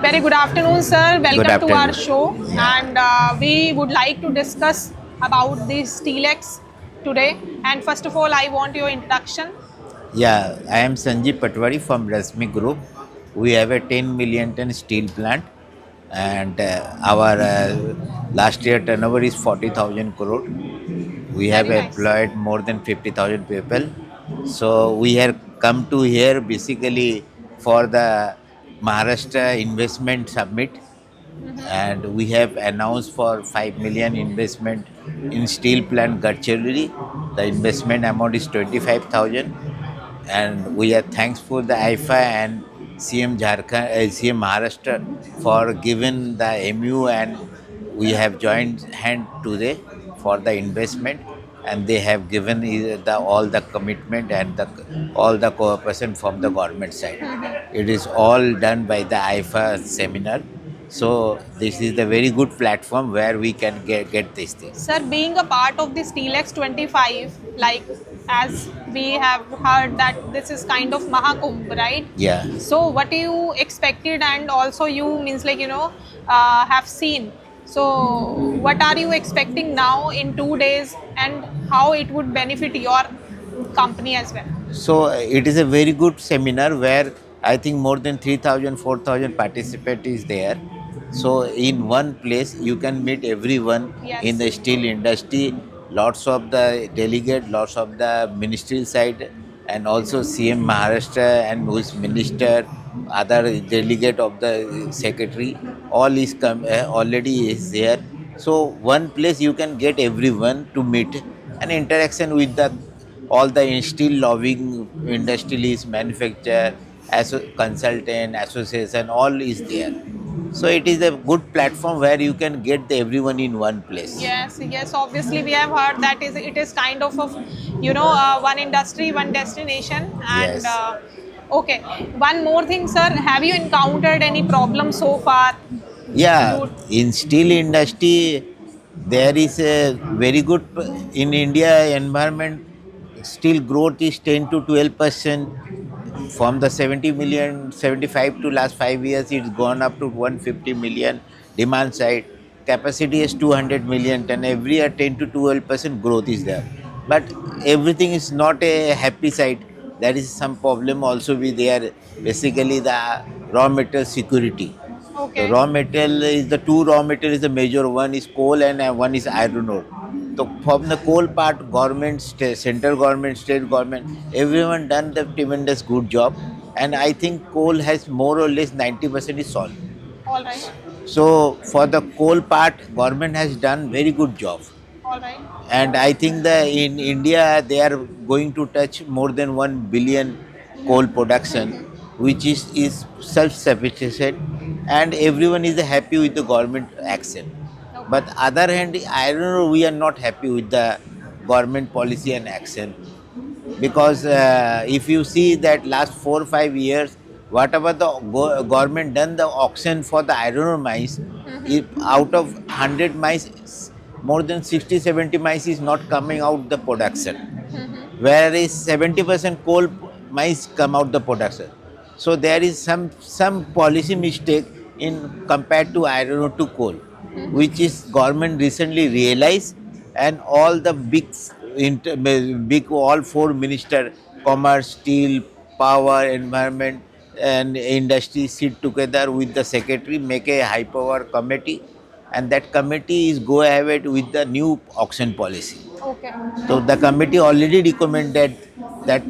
Very good afternoon, sir. Good Welcome to our afternoon. show. And we would like to discuss about the Steelex today. And first of all, I want your introduction. Yeah, I am Sanjeev Patwari from Rasmi Group. We have a 10 million ton steel plant, and our last year turnover is 40,000 crore. We have Very nice. employed more than 50,000 people. So we have come to here basically for the Maharashtra Investment Summit, and we have announced for 5 million investment in steel plant Gadchiroli. The investment amount is 25,000, and we are thankful the IFA and CM Jharkhand, CM Maharashtra for giving the MU, and we have joined hand today for the investment, and they have given all the commitment and all the cooperation from the government side. It is all done by the IFA seminar. So this is the very good platform where we can get these things. Sir, being a part of the Steelex 25, like as we have heard that this is kind of Mahakumbh, right? Yeah. So what you expected and also you means have seen. So what are you expecting now in 2 days and how it would benefit your company as well? So it is a very good seminar where I think more than 3,000, 4,000 participants is there. So in one place you can meet everyone in Yes. the steel industry, lots of the delegate, lots of the ministerial side, and also CM Maharashtra and who is minister, other delegate of the secretary, all is already is there. So one place you can get everyone to meet and interaction with the all the steel lobbying industries, manufacturer, as consultant, association, all is there. So it is a good platform where you can get everyone in one place. Yes, yes. Obviously, we have heard that is it is kind of one industry, one destination, and Yes. okay. One more thing, sir. Have you encountered any problem so far? Yeah, Due, in steel industry, there is a very good in India environment. Steel growth is 10 to 12%. From the 70 million, 75 to last 5 years, it's gone up to 150 million demand side. Capacity is 200 million ton. Every year, 10 to 12% growth is there. But everything is not a happy side. There is some problem also be there. Basically, the raw material security. The okay, raw material is the two raw material is the major. One is coal and one is iron ore. So from the coal part, government, central government, state government, everyone done the tremendous good job. And I think coal has more or less 90% is solved. all right, So for the coal part, government has done very good job. all right, And I think that in India they are going to touch more than 1 billion coal production, which is self-sufficient, and everyone is happy with the government action. okay, But other hand, I don't know, we are not happy with the government policy and action, because if you see that last 4 or 5 years, whatever the government done the auction for the iron ore mines, if out of 100 mines, more than 60, 70 mines is not coming out the production, whereas 70% coal mines come out the production. So there is some policy mistake in compared to iron ore to coal, which is government recently realized, and all the big all four minister, commerce, steel, power, environment, and industry sit together with the secretary, make a high power committee, and that committee is go ahead with the new auction policy. okay, So the committee already recommended that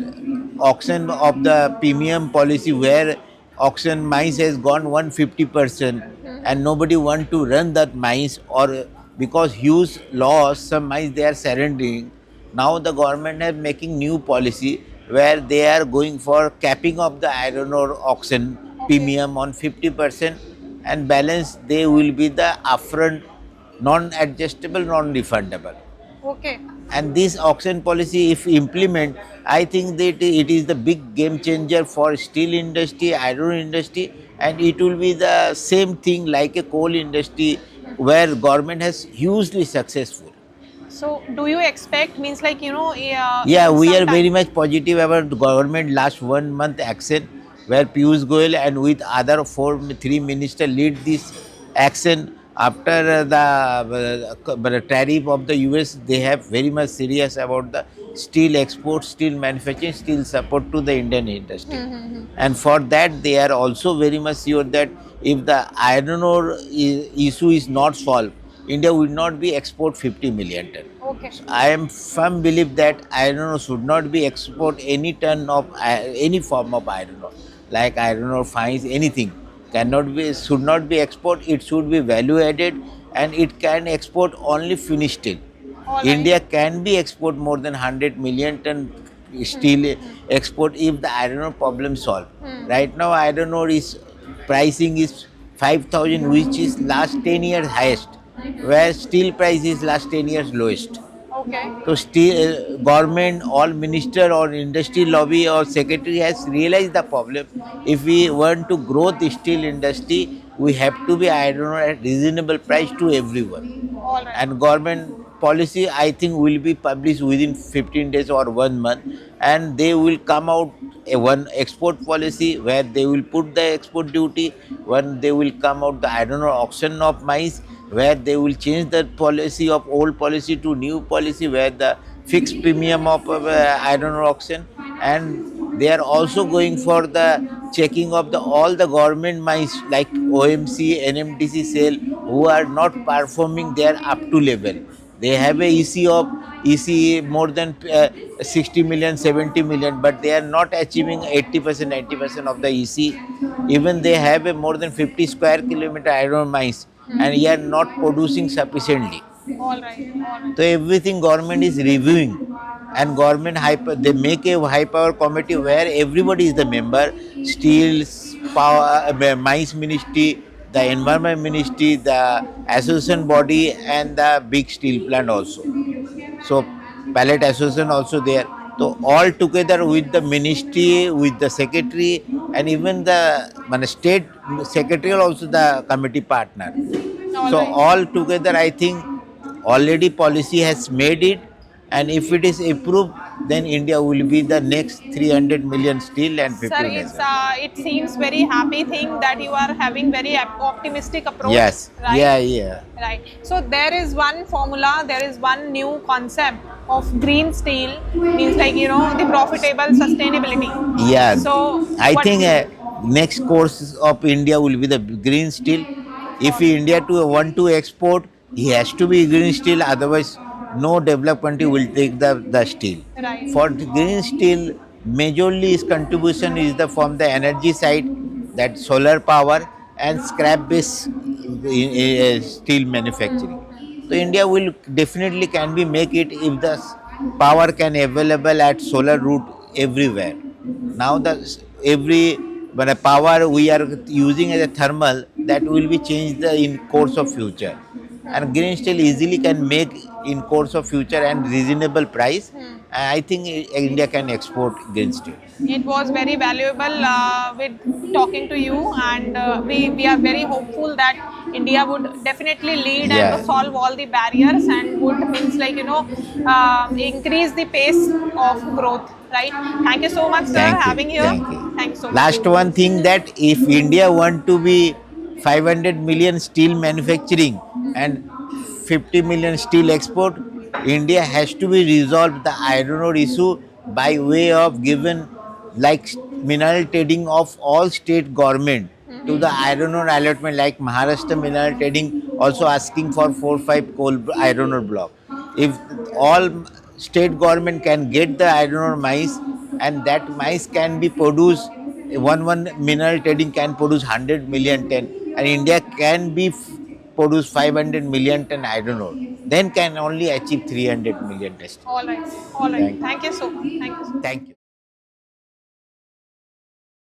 auction of the premium policy where auction mines has gone 150%, and nobody want to run that mines, or because huge loss some mines they are surrendering. Now the government is making new policy where they are going for capping of the iron ore auction okay, premium on 50%, and balance they will be the upfront non-adjustable, non-refundable. okay. And this auction policy if implement, I think that it is the big game changer for steel industry, iron ore industry, and it will be the same thing like a coal industry where government has hugely successful. So do you expect means Yeah, in we some are very time? much positive about the government last 1 month action. where Piyush Goyal and with other three ministers lead this action. After the tariff of the US, they have very much serious about the steel export, steel manufacturing, steel support to the Indian industry. And for that, they are also very much sure that if the iron ore issue is not solved, India will not be export 50 million ton. Okay. I am firm belief that iron ore should not be export any ton of any form of iron ore, like iron ore fines, anything cannot be, should not be export. It should be value added, and it can export only finished steel. All right. India can be export more than 100 million ton steel export if the iron ore problem solved. Right now, iron ore is pricing is 5,000, which is last 10 years highest, where steel price is last 10 years lowest. Okay. So steel government, all minister or industry lobby or secretary has realized the problem. If we want to grow the steel industry, we have to be iron ore at reasonable price to everyone. All right. And government policy, I think, will be published within 15 days or 1 month, and they will come out one export policy where they will put the export duty. One, they will come out the iron ore auction of mines, where they will change the policy of old policy to new policy, where the fixed premium of iron ore auction. And they are also going for the checking of the all the government mines like OMC, NMDC, SAIL, who are not performing their up to level. They have a EC more than 60 million, 70 million, but they are not achieving 80%, 90% of the EC. Even they have a more than 50 square kilometer iron ore mines, and they are not producing sufficiently. All right. All right. So everything government is reviewing, and government they make a high power committee where everybody is the member: steel, power, mines ministry, the environment ministry, the association body, and the big steel plant also. So pallet association also there. So all together with the ministry, with the secretary, and even the state secretary also the committee partner. All So right. all together, I think already policy has made it, and if it is approved, then India will be the next 300 million steel and 50 Sir, million. it seems very happy thing that you are having very optimistic approach. Yes. Right? Yeah. Right. So there is one formula, there is one new concept of green steel, means like the profitable sustainability. Yeah. So I what- think next course of India will be the green steel. If India want to export, he has to be green steel. Otherwise, no developed country will take the steel. Right. For the green steel, majorly its contribution is from the energy side, that solar power and scrap-based steel manufacturing. So India will definitely can be make it if the power can available at solar route everywhere. Now every but a power we are using as a thermal, that will be changed in course of future, and green steel easily can make in course of future and reasonable price. I think India can export green steel. it was very valuable with talking to you, and we are very hopeful that India would definitely lead Yeah. and solve all the barriers, and would means like increase the pace of growth. Right. Thank you so much, sir, Thank you. having here. Thank you. Thanks so much. Last one thing, that if India want to be 500 million steel manufacturing and 50 million steel export, India has to be resolved the iron ore issue by way of given like mineral trading of all state government to the iron ore allotment, like Maharashtra mineral trading also asking for 4-5 coal iron ore block. If all state government can get the iron ore mines, and that mines can be produced, one mineral trading can produce 100 million ton, and India can be produce 500 million ton iron ore, then can only achieve 300 million tons. All right. All right. Thank you. Thank you so much. Thank you. Thank you.